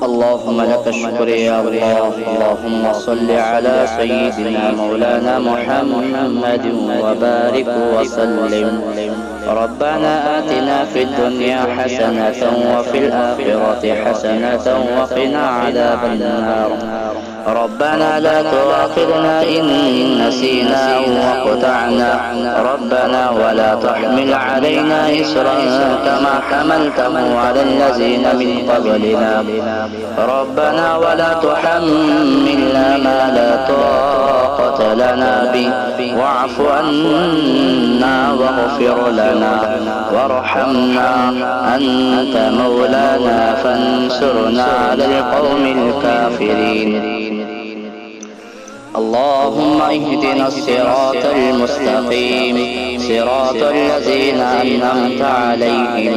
اللهم لك الشكر يا الله. اللهم صل على سيدنا مولانا محمد وبارك وسلم. ربنا آتنا في الدنيا حسنة وفي الآخرة حسنة وقنا عذاب النار. ربنا لا تؤاخذنا إن نسينا أو أخطأنا. ربنا ولا تحمل علينا إصرا كما حملته على الذين من قبلنا. ربنا ولا تحملنا ما لا طاقة لنا به. واعف عنا واغفر لنا وارحمنا. أنت مولانا فانصرنا على القوم الكافرين. اللهم اهدنا الصراط المستقيم صراط الذين أنعمت عليهم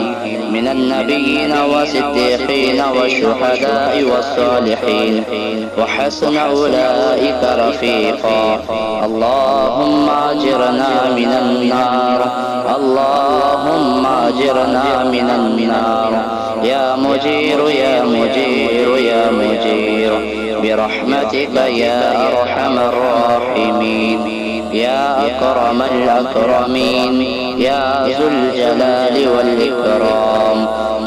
من النبيين والصديقين والشهداء والصالحين وحسن أولئك رفيقا. اللهم أجرنا من النار. اللهم أجرنا من النار. يا مجير يا مجير يا مجير برحمتك يا أرحم الراحمين يا أكرم الأكرمين يا ذو الجلال والإكرام.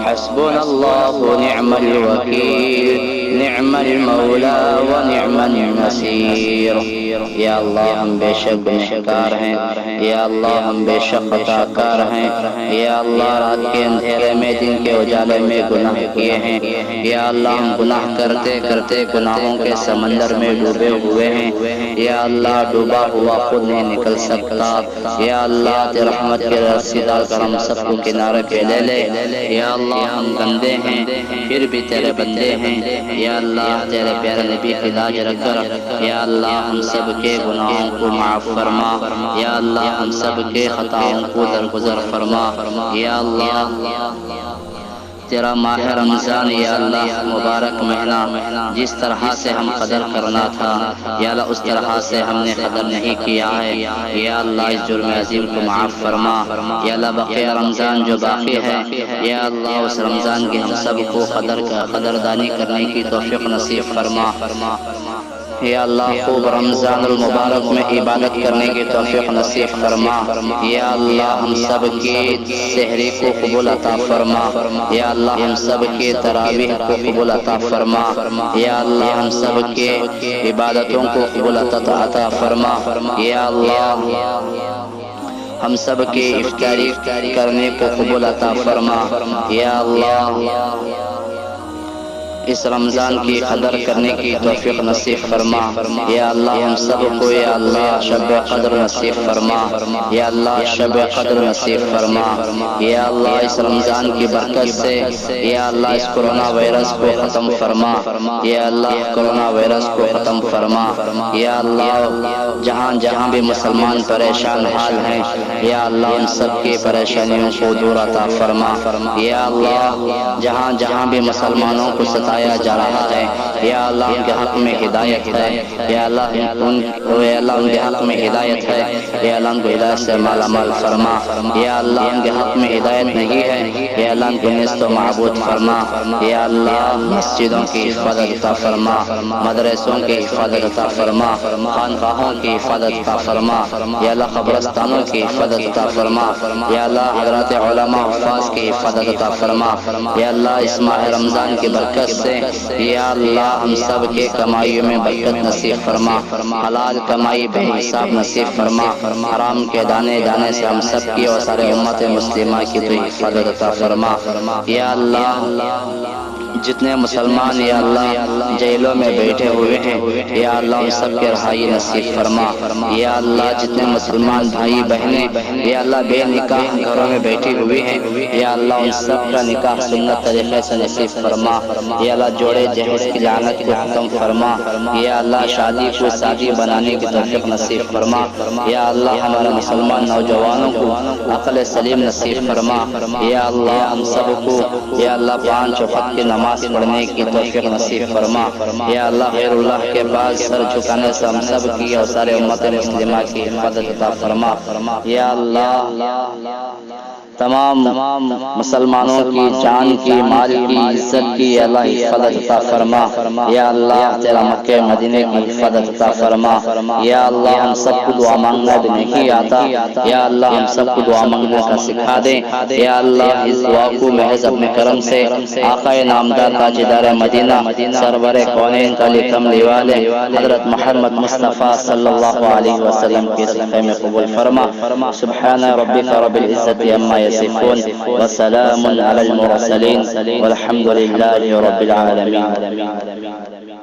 حسبنا الله نعم الوكيل نعم المولى ونعم النصير. یا اللہ ہم بے شک گنہگار ہیں. یا اللہ ہم بے شک خطا کار ہیں. یا اللہ رات کے اندھیرے میں دن کے اجالے میں گناہ کیے ہیں. یا اللہ ہم گناہ کرتے کرتے گناہوں کے سمندر میں ڈوبے ہوئے ہیں. یا اللہ ڈوبا ہوا خود نہیں نکل سکتا. یا اللہ تیری رحمت کے رسی ڈال کر ہم سب کو کنارے پہ لے لے. یا اللہ ہم گندے ہیں پھر بھی تیرے بندے ہیں. یا اللہ تیرے پیارے نبی کی لاج رکھ کر یا اللہ ہم سب کے گناہوں کو معاف فرما. یا اللہ ہم سب کے خطاؤں کو درگزر فرما. یا اللہ تیرا ماہ رمضان یا اللہ مبارک مہینہ جس طرح سے ہم قدر کرنا تھا یا اللہ اس طرح سے ہم نے قدر نہیں کیا ہے. یا اللہ اس جرم عظیم کو معاف فرما. یا اللہ بقیہ رمضان جو باقی ہے یا اللہ اس رمضان کی ہم سب کو قدردانی کرنے کی توفیق نصیب فرما. یا اللہ خوب رمضان المبارک میں عبادت کرنے کی توفیق نصیب فرما. یا اللہ ہم سب کی سحری کو قبول عطا فرما. یا اللہ ہم سب کی تراویح کو قبول عطا فرما. یا اللہ ہم سب کے عبادتوں کو قبول عطا فرما. یا اللہ ہم سب کی افطاری کرنے کو قبول عطا فرما. یا اللہ اس رمضان کی قدر کرنے کی توفیق نصیب فرما. یا اللہ ہم سب کو یا اللہ شب قدر نصیب فرما. یا اللہ شب قدر نصیب فرما. یا اللہ اس رمضان کی برکت سے یا اللہ اس کرونا وائرس کو ختم فرما. یا اللہ کرونا وائرس کو ختم فرما. یا اللہ جہاں جہاں بھی مسلمان پریشان حال ہیں یا اللہ ان سب کی پریشانیوں کو دور عطا فرما. یا اللہ جہاں جہاں بھی مسلمانوں کو جا رہا ہے یا اللہ ان کے حق میں ہدایت ہے. یا اللہ ان کے حق میں ہدایت ہے. یا اللہ ان کو ہدایت سے مالا مال فرما. یا اللہ ان کے حق میں ہدایت نہیں ہے یا اللہ ان کو نیست و معبود فرما. یا اللہ مسجدوں کی حفاظت عطا فرما. مدرسوں کی حفاظت عطا فرما. خانقاہوں کی حفاظت عطا فرما. یا اللہ قبرستانوں کی حفاظت عطا فرما. یا اللہ حضرات علماء حفاظ کی حفاظت عطا فرما. یا اللہ اس ماہ رمضان کی برکت سے یا اللہ ہم سب کے کمائیوں میں برکت نصیب فرما. حلال کمائی بے حساب نصیب فرما. حرام کے دانے دانے سے ہم سب کی اور سارے امت مسلمہ کی تو حفاظت عطا فرما. یا اللہ جتنے مسلمان یا اللہ جیلوں میں بیٹھے ہوئے ہیں یا اللہ ان سب کے رہائی نصیب فرما. یا اللہ جتنے مسلمان بھائی بہنیں یا اللہ بے نکاح گھروں میں بیٹھی ہوئی ہیں یا اللہ ان سب کا نکاح سنت طریقے سے نصیب فرما. یا اللہ جوڑے جہیز کی لعنت کو ختم فرما. یا اللہ شادی کو شادی بنانے کی توفیق نصیب فرما. یا اللہ ہمارے مسلمان نوجوانوں کو عقل سلیم نصیب فرما. یا اللہ ہم سب کو یا اللہ 5 وقت کی نماز نماز پڑھنے کی توفیق نصیب فرما۔ یا اللہ غیر اللہ کے بعد سر جھکانے سے ہم سب کی اور سارے امت مسلمہ کی حفاظت عطا فرما۔ یا اللہ تمام مسلمانوں کی جان کی، مال کی، عزت کی اللہ حفاظت عطا فرما۔ یا اللہ تیرا مکہ مدینے کی حفاظت عطا فرما۔ یا اللہ ہم سب کو دعا مانگنا بھی نہیں آتا، یا اللہ ہم سب کو دعا مانگنے کا سکھا دے۔ یا اللہ اس دعا کو محض اپنے کرم سے آقا نامدار تاجدار مدینہ سرور کونین کا کملی والے حضرت محمد مصطفیٰ صلی اللہ علیہ وسلم کے صدقے میں قبول فرما۔ سبحان ربک رب العزت عما یصفون وسلام علی المرسلین والحمد للہ رب العالمین۔